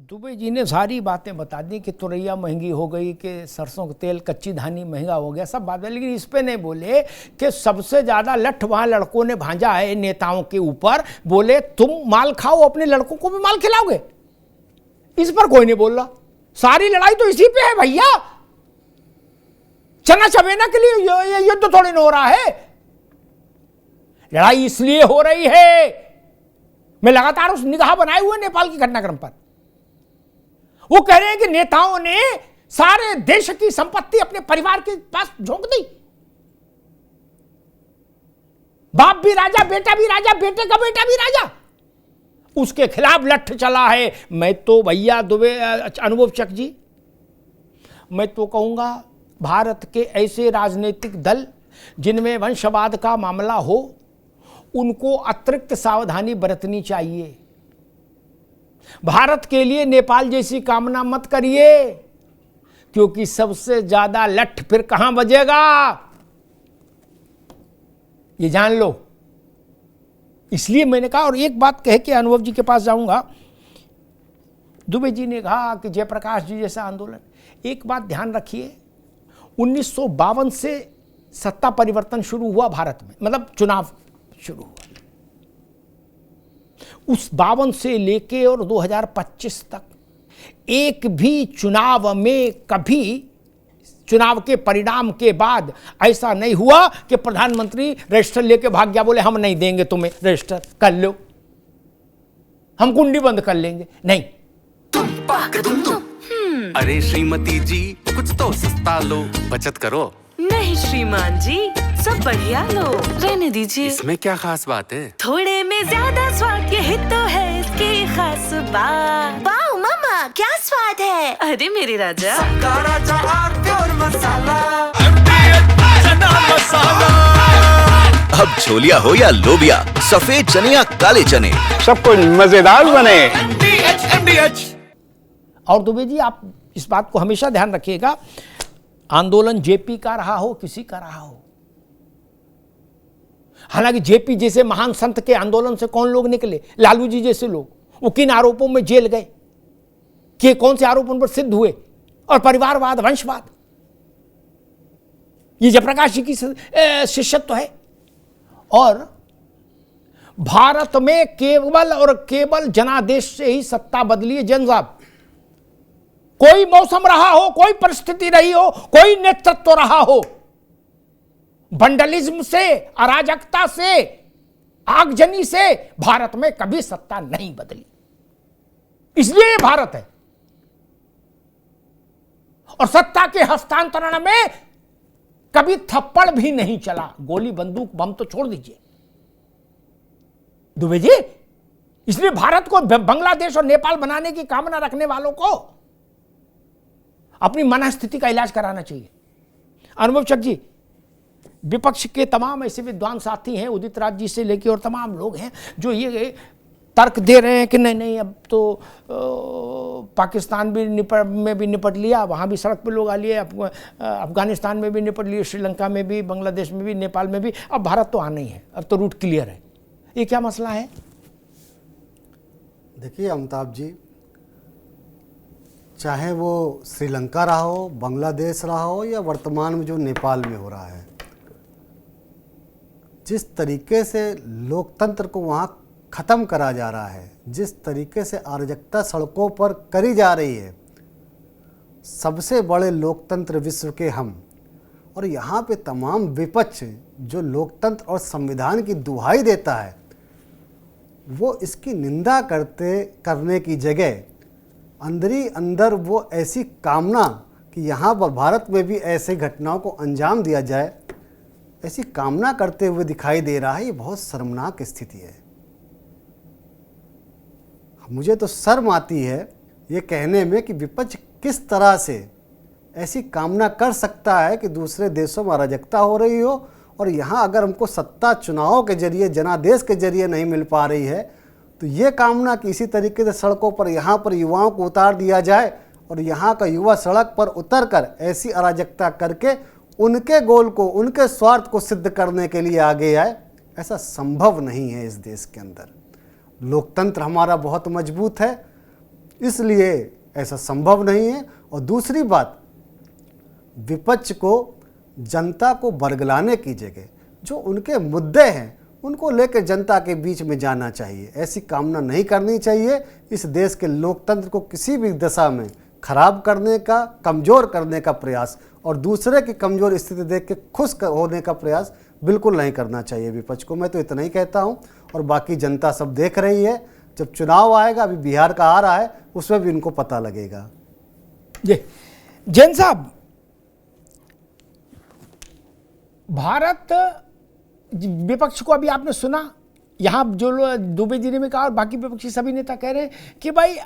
दुबे जी ने सारी बातें बता दी कि तुरैया महंगी हो गई, कि सरसों का तेल कच्ची धानी महंगा हो गया, सब बात है। लेकिन इस पे नहीं बोले कि सबसे ज़्यादा लठ वहाँ लड़कों ने भांजा है नेताओं के ऊपर। बोले तुम माल खाओ, अपने लड़कों को भी माल खिलाओगे, इस पर कोई नहीं बोल रहा। सारी लड़ाई तो इसी पे है भैया। चना चबेना के लिए युद्ध तो थोड़ी ना हो रहा है। लड़ाई इसलिए हो रही है, मैं लगातार उस निगाह बनाए हुए नेपाल की घटनाक्रम पर। वो कह रहे हैं कि नेताओं ने सारे देश की संपत्ति अपने परिवार के पास झोंक दी। बाप भी राजा, बेटा भी राजा, बेटे का बेटा भी राजा। उसके खिलाफ लठ चला है। मैं तो भैया दुबे, अनुभव चक जी, मैं तो कहूंगा भारत के ऐसे राजनीतिक दल जिनमें वंशवाद का मामला हो, उनको अतिरिक्त सावधानी बरतनी चाहिए। भारत के लिए नेपाल जैसी कामना मत करिए, क्योंकि सबसे ज्यादा लठ फिर कहां बजेगा ये जान लो। इसलिए मैंने कहा, और एक बात कह के अनुभव जी के पास जाऊंगा। दुबे जी ने कहा कि जयप्रकाश जी जैसा आंदोलन, एक बात ध्यान रखिए, 1952 से सत्ता परिवर्तन शुरू हुआ भारत में, मतलब चुनाव शुरू हुआ। उस 52 से लेके और 2025 तक एक भी चुनाव में कभी चुनाव के परिणाम के बाद ऐसा नहीं हुआ कि प्रधानमंत्री रजिस्टर लेके भाग गया, बोले हम नहीं देंगे तुम्हें रजिस्टर, कर लो, हम कुंडी बंद कर लेंगे। नहीं। अरे श्रीमती जी, कुछ तो सस्ता लो, बचत करो। नहीं श्रीमान जी, सब बढ़िया लो, रहने दीजिए। इसमें क्या खास बात है? थोड़े में ज्यादा स्वाद, यही तो है इसकी खास बात। वाओ मामा, क्या स्वाद है। अरे मेरे राजा, अब छोलिया हो या लोबिया, सफेद चने या काले चने, सब कुछ मजेदार बने। और दुबे जी, आप इस बात को हमेशा ध्यान रखिएगा, आंदोलन जेपी का रहा हो, किसी का रहा हो। हालांकि जेपी जैसे महान संत के आंदोलन से कौन लोग निकले, लालू जी जैसे लोग, वो किन आरोपों में जेल गए, कि कौन से आरोप उन पर सिद्ध हुए, और परिवारवाद, वंशवाद, ये जयप्रकाश जी की शिष्यत्व है। और भारत में केवल और केवल जनादेश से ही सत्ता बदली है। जन साहब, कोई मौसम रहा हो, कोई परिस्थिति रही हो, कोई नेतृत्व रहा हो, बंडलिज्म से, अराजकता से, आगजनी से भारत में कभी सत्ता नहीं बदली। इसलिए ये भारत है। और सत्ता के हस्तांतरण में कभी थप्पड़ भी नहीं चला। गोली, बंदूक, बम तो छोड़ दीजिए दुबे जी। इसलिए भारत को बांग्लादेश और नेपाल बनाने की कामना रखने वालों को अपनी मनस्थिति का इलाज कराना चाहिए। अनुभव चक जी, विपक्ष के तमाम ऐसे विद्वान साथी हैं, उदित राज जी से लेकर और तमाम लोग हैं जो ये तर्क दे रहे हैं कि नहीं नहीं, अब तो पाकिस्तान भी निपट लिया, वहाँ भी सड़क पे लोग आ लिए, अफगानिस्तान में भी निपट लिए, श्रीलंका में भी, बांग्लादेश में भी, नेपाल में भी, अब भारत तो आना ही है, अब तो रूट क्लियर है। ये क्या मसला है? देखिए अमिताभ जी, चाहे वो श्रीलंका रहा हो, बांग्लादेश रहा हो, या वर्तमान में जो नेपाल में हो रहा है, जिस तरीके से लोकतंत्र को वहाँ ख़त्म करा जा रहा है, जिस तरीके से अराजकता सड़कों पर करी जा रही है, सबसे बड़े लोकतंत्र विश्व के हम, और यहाँ पे तमाम विपक्ष जो लोकतंत्र और संविधान की दुहाई देता है, वो इसकी निंदा करने की जगह अंदरी अंदर वो ऐसी कामना कि यहाँ पर भारत में भी ऐसे घटनाओं को अंजाम दिया जाए, ऐसी कामना करते हुए दिखाई दे रहा है। ये बहुत शर्मनाक स्थिति है। मुझे तो शर्म आती है ये कहने में कि विपक्ष किस तरह से ऐसी कामना कर सकता है कि दूसरे देशों में अराजकता हो रही हो, और यहाँ अगर हमको सत्ता चुनावों के जरिए, जनादेश के जरिए नहीं मिल पा रही है, तो ये कामना कि इसी तरीके से सड़कों पर यहाँ पर युवाओं को उतार दिया जाए और यहाँ का युवा सड़क पर उतरकर ऐसी अराजकता करके उनके गोल को, उनके स्वार्थ को सिद्ध करने के लिए आगे आए, ऐसा संभव नहीं है इस देश के अंदर। लोकतंत्र हमारा बहुत मजबूत है, इसलिए ऐसा संभव नहीं है। और दूसरी बात, विपक्ष को जनता को बरगलाने की जगह जो उनके मुद्दे हैं उनको लेकर जनता के बीच में जाना चाहिए। ऐसी कामना नहीं करनी चाहिए। इस देश के लोकतंत्र को किसी भी दशा में खराब करने का, कमज़ोर करने का प्रयास और दूसरे की कमज़ोर स्थिति देख के खुश होने का प्रयास बिल्कुल नहीं करना चाहिए विपक्ष को। मैं तो इतना ही कहता हूँ। और बाकी जनता सब देख रही है। जब चुनाव आएगा, अभी बिहार का आ रहा है, उसमें भी इनको पता लगेगा। जी जैन साहब, भारत विपक्ष को अभी आपने सुना, यहाँ जो दुबे जी ने भी कहा और बाकी विपक्षी सभी नेता कह रहे हैं कि भाई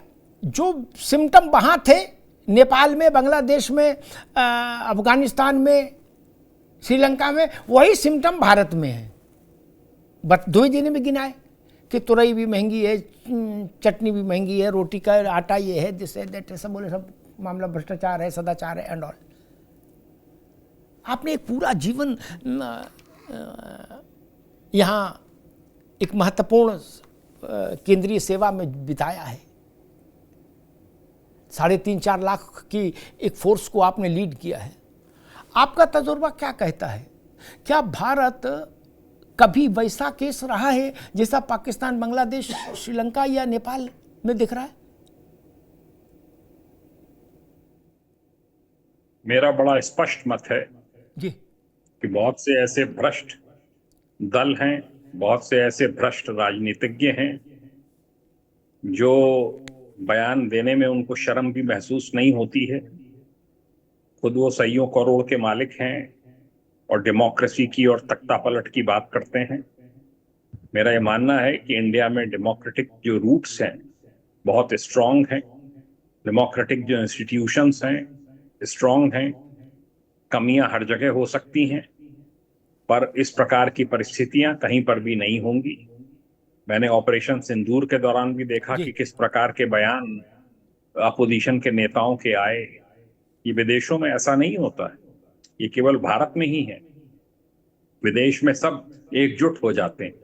जो सिम्टम वहाँ थे नेपाल में, बांग्लादेश में, अफगानिस्तान में, श्रीलंका में, वही सिम्टम भारत में है। बट दुबे जी ने भी गिनाए कि तुरई भी महंगी है, चटनी भी महंगी है, रोटी का आटा ये है, दिस है दैट है, सब बोले सब मामला भ्रष्टाचार है, सदाचार है एंड ऑल। आपने एक पूरा जीवन यहाँ एक महत्वपूर्ण केंद्रीय सेवा में बिताया है। 3.5-4 लाख की एक फोर्स को आपने लीड किया है। आपका तजुर्बा क्या कहता है? क्या भारत कभी वैसा केस रहा है जैसा पाकिस्तान, बांग्लादेश, श्रीलंका या नेपाल में दिख रहा है? मेरा बड़ा स्पष्ट मत है जी कि बहुत से ऐसे भ्रष्ट दल हैं, बहुत से ऐसे भ्रष्ट राजनीतिज्ञ हैं जो बयान देने में उनको शर्म भी महसूस नहीं होती है। खुद वो सैयों करोड़ के मालिक हैं और डेमोक्रेसी की और तख्ता पलट की बात करते हैं। मेरा ये मानना है कि इंडिया में डेमोक्रेटिक जो रूट्स हैं बहुत स्ट्रांग हैं, डेमोक्रेटिक जो इंस्टीट्यूशंस हैं स्ट्रांग हैं। कमियां हर जगह हो सकती हैं, पर इस प्रकार की परिस्थितियां कहीं पर भी नहीं होंगी। मैंने ऑपरेशन सिंदूर के दौरान भी देखा कि किस प्रकार के बयान अपोजिशन के नेताओं के आए। ये विदेशों में ऐसा नहीं होता है, ये केवल भारत में ही है। विदेश में सब एकजुट हो जाते हैं,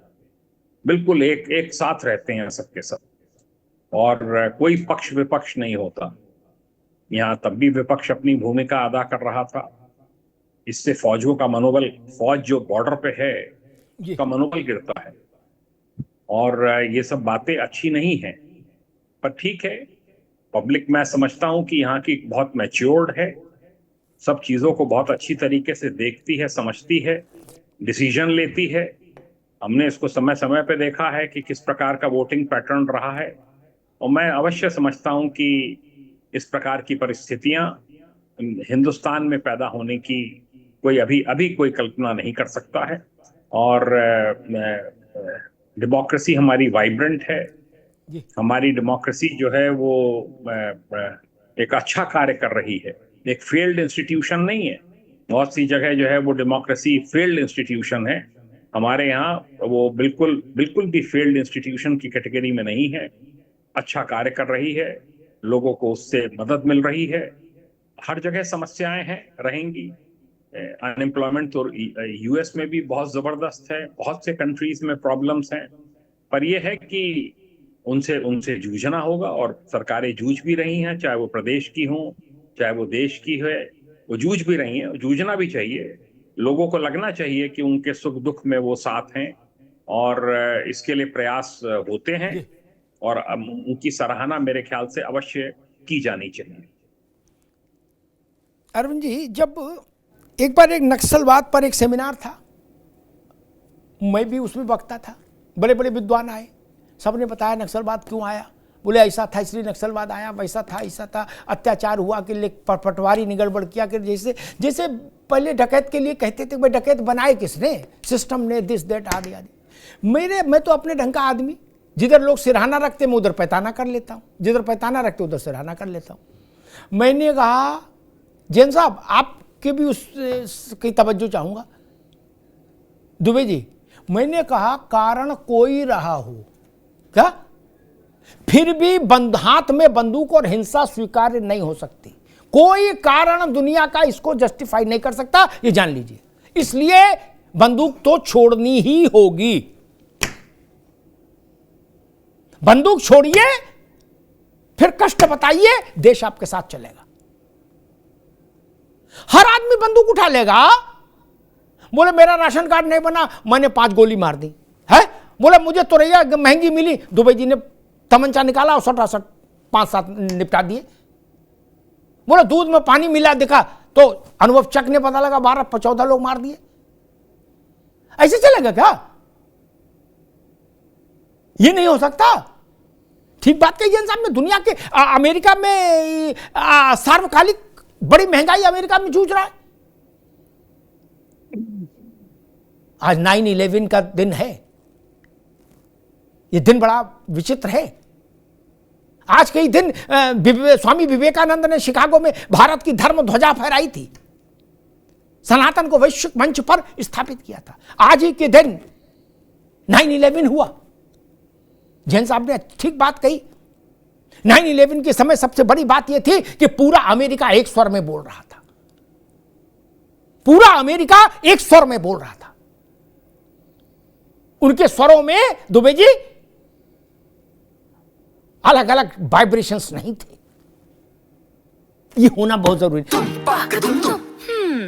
बिल्कुल एक साथ रहते हैं सबके सब, और कोई पक्ष विपक्ष नहीं होता। यहाँ तब भी विपक्ष अपनी भूमिका अदा कर रहा था। इससे फौजों का मनोबल, फौज जो बॉर्डर पे है का मनोबल गिरता है, और ये सब बातें अच्छी नहीं हैं। पर ठीक है, पब्लिक मैं समझता हूं कि यहाँ की बहुत मैच्योर्ड है, सब चीज़ों को बहुत अच्छी तरीके से देखती है, समझती है, डिसीजन लेती है। हमने इसको समय समय पे देखा है कि किस प्रकार का वोटिंग पैटर्न रहा है, और मैं अवश्य समझता हूं कि इस प्रकार की परिस्थितियां हिंदुस्तान में पैदा होने की कोई अभी कोई कल्पना नहीं कर सकता है। और डेमोक्रेसी हमारी वाइब्रेंट है, हमारी डेमोक्रेसी जो है वो एक अच्छा कार्य कर रही है, एक फेल्ड इंस्टीट्यूशन नहीं है। बहुत सी जगह जो है वो डेमोक्रेसी फेल्ड इंस्टीट्यूशन है, हमारे यहाँ वो बिल्कुल भी फेल्ड इंस्टीट्यूशन की कैटेगरी में नहीं है। अच्छा कार्य कर रही है, लोगों को उससे मदद मिल रही है। हर जगह समस्याएं हैं, रहेंगी। अनएम्प्लॉयमेंट तो यूएस में भी बहुत जबरदस्त है, बहुत से कंट्रीज में प्रॉब्लम्स हैं, पर यह है कि उनसे जूझना होगा, और सरकारें जूझ भी रही हैं, चाहे वो प्रदेश की हों चाहे वो देश की है, वो जूझ भी रही हैं। जूझना भी चाहिए, लोगों को लगना चाहिए कि उनके सुख दुख में वो साथ हैं, और इसके लिए प्रयास होते हैं, और उनकी सराहना मेरे ख्याल से अवश्य की जानी चाहिए। अरविंद जी, जब एक बार एक नक्सलवाद पर एक सेमिनार था, मैं भी उसमें वक्ता था, बड़े बड़े विद्वान आए, सबने बताया नक्सलवाद क्यों आया। बोले ऐसा था इसलिए नक्सलवाद आया, वैसा था ऐसा था, अत्याचार हुआ कि पटवारी ने गड़बड़ किया, कि जैसे पहले डकैत के लिए कहते थे भाई डकैत बनाए किसने, सिस्टम ने, दिस दैट आदि आदि। मैं तो अपने ढंग का आदमी, जिधर लोग सिरहाना रखते मैं उधर पैताना कर लेता हूँ, जिधर पैताना रखते उधर सिरहाना कर लेता हूँ। मैंने कहा जैन साहब आपके भी उसकी तवज्जो चाहूँगा। दुबे जी, मैंने कहा कारण कोई रहा हो क्या, फिर भी हाथ में बंदूक और हिंसा स्वीकार्य नहीं हो सकती। कोई कारण दुनिया का इसको जस्टिफाई नहीं कर सकता, ये जान लीजिए। इसलिए बंदूक तो छोड़नी ही होगी। बंदूक छोड़िए, फिर कष्ट बताइए, देश आपके साथ चलेगा। हर आदमी बंदूक उठा लेगा, बोले मेरा राशन कार्ड नहीं बना, मैंने 5 गोली मार दी है। बोले मुझे तो रैया महंगी मिली, दुबई जी ने तमंचा निकाला और 5-7 निपटा दिए। बोले दूध में पानी मिला दिखा तो अनुभव चक ने पता लगा 12-14 लोग मार दिए। ऐसे चलेगा क्या? ये नहीं हो सकता। ठीक बात कही जैन साहब ने। दुनिया के अमेरिका में सार्वकालिक बड़ी महंगाई अमेरिका में जूझ रहा है। आज 9/11 का दिन है। यह दिन बड़ा विचित्र है। आज के ही दिन स्वामी विवेकानंद ने शिकागो में भारत की धर्म ध्वजा फहराई थी, सनातन को वैश्विक मंच पर स्थापित किया था। आज ही के दिन 9/11 हुआ। जैन साहब ने ठीक बात कही। 9/11 के समय सबसे बड़ी बात यह थी कि पूरा अमेरिका एक स्वर में बोल रहा था। पूरा अमेरिका एक स्वर में बोल रहा था। उनके स्वरों में दुबे जी अलग अलग वाइब्रेशंस नहीं थे। ये होना बहुत जरूरी है।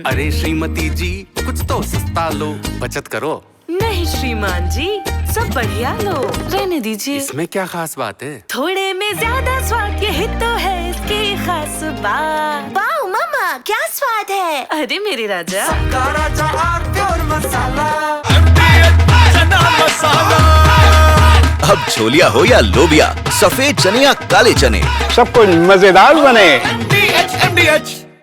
अरे श्रीमती जी कुछ तो सस्ता लो, बचत करो। नहीं श्रीमान जी, सब बढ़िया लो, रहने दीजिए। इसमें क्या खास बात है? थोड़े में ज्यादा स्वाद, यही तो है इसकी खास बात। वाह मामा, क्या स्वाद है। अरे मेरे राजा, अब छोलिया हो या लोबिया, सफेद चने या काले चने, सब कुछ मजेदार बने।